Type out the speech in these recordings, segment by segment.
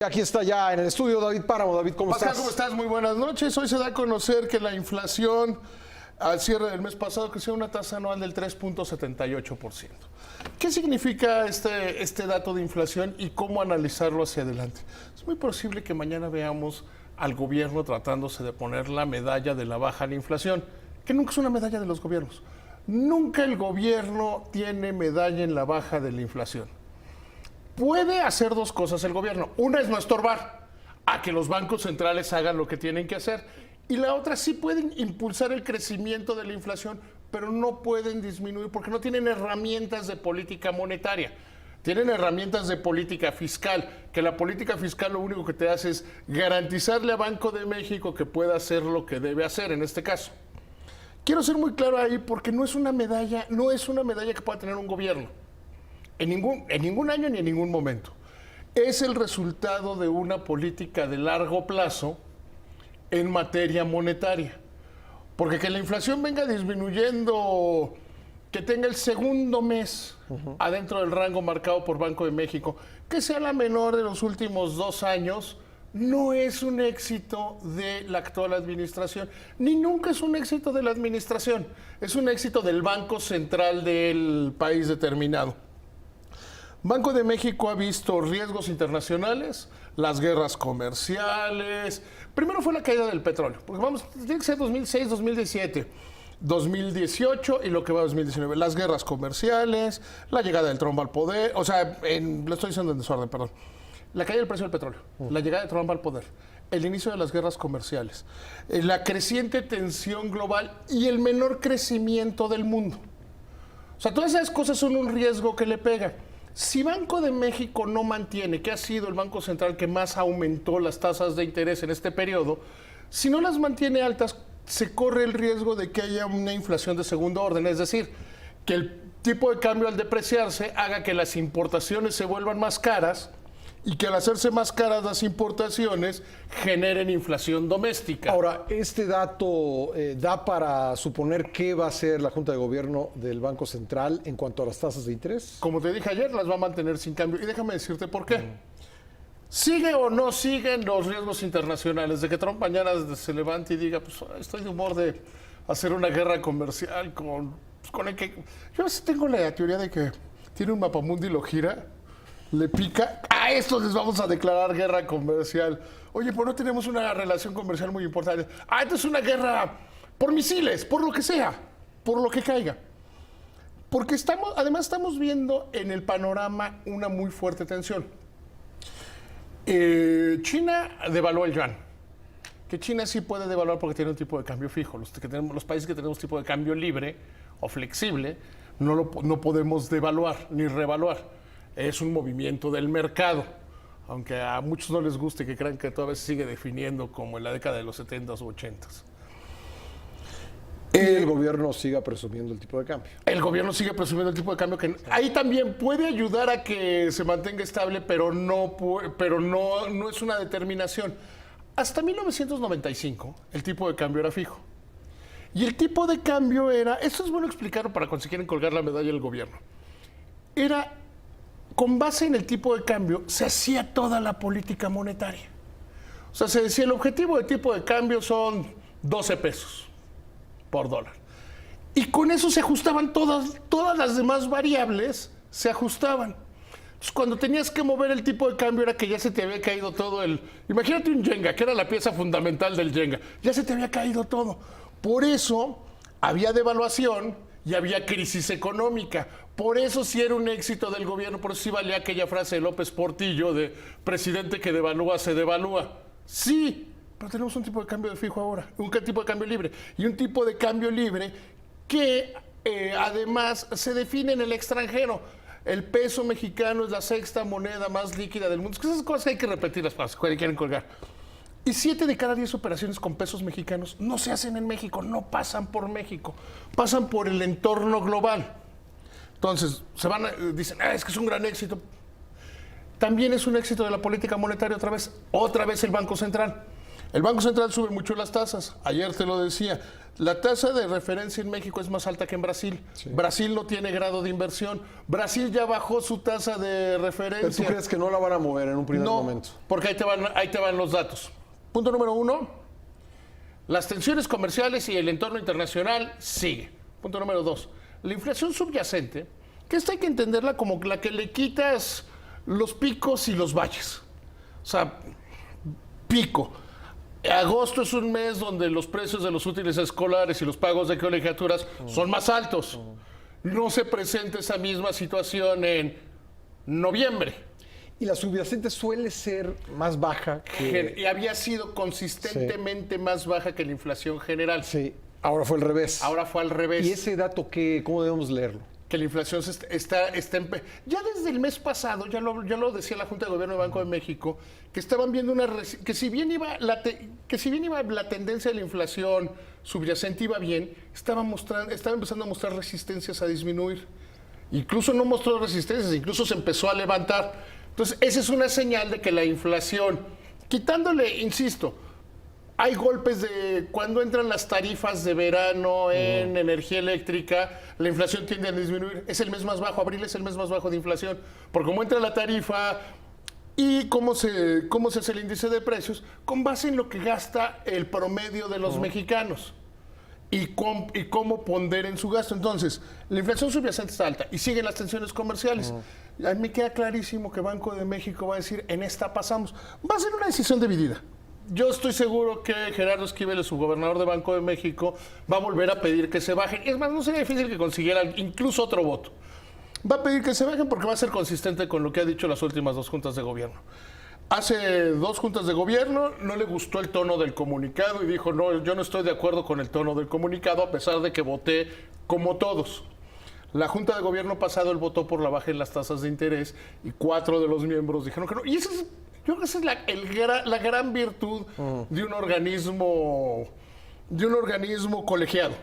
Aquí está ya en el estudio David Páramo. David, ¿cómo Pascal, estás? ¿cómo estás? Muy buenas noches. Hoy se da a conocer que la inflación al cierre del mes pasado creció una tasa anual del 3.78%. ¿Qué significa este dato de inflación y cómo analizarlo hacia adelante? Es muy posible que mañana veamos al gobierno tratándose de poner la medalla de la baja a la inflación, que nunca es una medalla de los gobiernos. Nunca el gobierno tiene medalla en la baja de la inflación. Puede hacer dos cosas el gobierno. Una es no estorbar a que los bancos centrales hagan lo que tienen que hacer. Y la otra, sí pueden impulsar el crecimiento de la inflación, pero no pueden disminuir porque no tienen herramientas de política monetaria. Tienen herramientas de política fiscal, que la política fiscal lo único que te hace es garantizarle a Banco de México que pueda hacer lo que debe hacer en este caso. Quiero ser muy claro ahí porque no es una medalla que pueda tener un gobierno. En ningún año ni en ningún momento. Es el resultado de una política de largo plazo en materia monetaria. Porque que la inflación venga disminuyendo, que tenga el segundo mes adentro del rango marcado por Banco de México, que sea la menor de los últimos 2 años, no es un éxito de la actual administración, ni nunca es un éxito de la administración. Es un éxito del Banco Central del país determinado. Banco de México ha visto riesgos internacionales, las guerras comerciales. Primero fue la caída del petróleo, porque tiene que ser 2006, 2017, 2018 y lo que va a 2019. Las guerras comerciales, la llegada del Trump al poder, lo estoy diciendo en desorden, perdón. La caída del precio del petróleo, la llegada de Trump al poder, el inicio de las guerras comerciales, la creciente tensión global y el menor crecimiento del mundo. O sea, todas esas cosas son un riesgo que le pega. Si Banco de México no mantiene, que ha sido el Banco Central que más aumentó las tasas de interés en este periodo, si no las mantiene altas, se corre el riesgo de que haya una inflación de segundo orden, es decir, que el tipo de cambio al depreciarse haga que las importaciones se vuelvan más caras y que al hacerse más caras las importaciones generen inflación doméstica. Ahora, ¿este dato da para suponer qué va a hacer la Junta de Gobierno del Banco Central en cuanto a las tasas de interés? Como te dije ayer, las va a mantener sin cambio. Y déjame decirte por qué. ¿Sigue o no siguen los riesgos internacionales de que Trump mañana se levante y diga, pues estoy de humor de hacer una guerra comercial con el que... Yo a veces tengo la teoría de que tiene un mapamundi y lo gira, le pica, a estos les vamos a declarar guerra comercial. Oye, pues no tenemos una relación comercial muy importante. Esto es una guerra por misiles, por lo que sea, por lo que caiga. Porque además estamos viendo en el panorama una muy fuerte tensión. China devaluó el yuan. Que China sí puede devaluar porque tiene un tipo de cambio fijo. Los países que tenemos tipo de cambio libre o flexible no podemos devaluar ni revaluar. Es un movimiento del mercado, aunque a muchos no les guste que crean que todavía se sigue definiendo como en la década de los 70s u 80s. Y el gobierno siga presumiendo el tipo de cambio. El gobierno sigue presumiendo el tipo de cambio que ahí también puede ayudar a que se mantenga estable, pero no es una determinación. Hasta 1995 el tipo de cambio era fijo. Y el tipo de cambio esto es bueno explicarlo para cuando se quieren colgar la medalla del gobierno. Con base en el tipo de cambio, se hacía toda la política monetaria. O sea, se decía, el objetivo de tipo de cambio son 12 pesos por dólar. Y con eso se ajustaban todas las demás variables, se ajustaban. Entonces, cuando tenías que mover el tipo de cambio era que ya se te había caído todo Imagínate un Jenga, que era la pieza fundamental del Jenga. Ya se te había caído todo. Por eso había devaluación y había crisis económica. Por eso sí era un éxito del gobierno, por eso sí valía aquella frase de López Portillo de presidente que devalúa, se devalúa. Sí, pero tenemos un tipo de cambio de fijo ahora, un tipo de cambio libre. Y un tipo de cambio libre que además se define en el extranjero. El peso mexicano es la sexta moneda más líquida del mundo. Es que esas cosas hay que repetirlas para que quieren colgar. Y 7 de cada 10 operaciones con pesos mexicanos no se hacen en México, no pasan por México, pasan por el entorno global. Entonces, dicen, es que es un gran éxito. También es un éxito de la política monetaria otra vez el Banco Central. El Banco Central sube mucho las tasas. Ayer te lo decía. La tasa de referencia en México es más alta que en Brasil. Sí. Brasil no tiene grado de inversión. Brasil ya bajó su tasa de referencia. ¿Pero tú crees que no la van a mover en un primer momento? Porque ahí te van los datos. Punto número 1. Las tensiones comerciales y el entorno internacional sigue. Punto número 2. La inflación subyacente, que esta hay que entenderla como la que le quitas los picos y los valles. O sea, pico. Agosto es un mes donde los precios de los útiles escolares y los pagos de colegiaturas son más altos. No se presenta esa misma situación en noviembre. Y la subyacente suele ser más baja que... Y había sido consistentemente más baja que la inflación general. Sí, ahora fue al revés. Ahora fue al revés. ¿Y ese dato cómo debemos leerlo? Que la inflación está ya desde el mes pasado, ya lo decía la Junta de Gobierno del Banco de México, que estaban viendo que si bien iba la tendencia de la inflación subyacente iba bien, estaba empezando a mostrar resistencias a disminuir. Incluso no mostró resistencias, incluso se empezó a levantar. Entonces, esa es una señal de que la inflación, quitándole, insisto, hay golpes de cuando entran las tarifas de verano en energía eléctrica, la inflación tiende a disminuir. Es el mes más bajo, abril es el mes más bajo de inflación. Porque como entra la tarifa y cómo se hace el índice de precios, con base en lo que gasta el promedio de los mexicanos y cómo ponderen su gasto. Entonces, la inflación subyacente está alta y siguen las tensiones comerciales. A mí me queda clarísimo que Banco de México va a decir, en esta pasamos. Va a ser una decisión dividida. Yo estoy seguro que Gerardo Esquivel, el subgobernador de Banco de México, va a volver a pedir que se bajen. Es más, no sería difícil que consiguieran incluso otro voto. Va a pedir que se bajen porque va a ser consistente con lo que ha dicho las últimas 2 juntas de gobierno. Hace 2 juntas de gobierno no le gustó el tono del comunicado y dijo, no, yo no estoy de acuerdo con el tono del comunicado a pesar de que voté como todos. La Junta de Gobierno pasado él votó por la baja en las tasas de interés y 4 de los miembros dijeron que no. Y ese es... Yo creo que esa es la gran virtud de un organismo colegiado,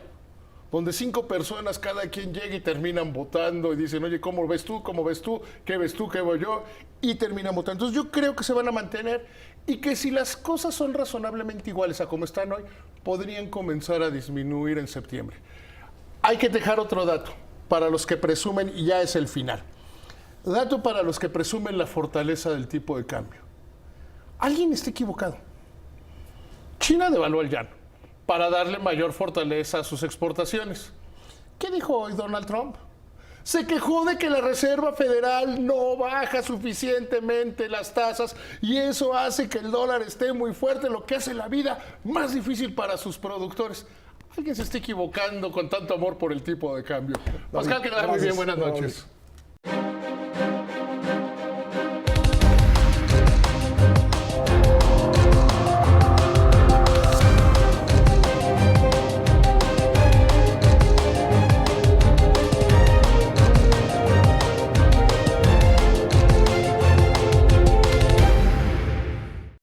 donde 5 personas cada quien llega y terminan votando y dicen, oye, ¿cómo ves tú? ¿Cómo ves tú? ¿Qué ves tú? ¿Qué veo yo? Y terminan votando. Entonces yo creo que se van a mantener y que si las cosas son razonablemente iguales a como están hoy, podrían comenzar a disminuir en septiembre. Hay que dejar otro dato para los que presumen, y ya es el final. Dato para los que presumen la fortaleza del tipo de cambio. Alguien está equivocado. China devaluó el yuan para darle mayor fortaleza a sus exportaciones. ¿Qué dijo hoy Donald Trump? Se quejó de que la Reserva Federal no baja suficientemente las tasas y eso hace que el dólar esté muy fuerte, lo que hace la vida más difícil para sus productores. Alguien se está equivocando con tanto amor por el tipo de cambio. Pascal, que nada, muy bien, buenas noches.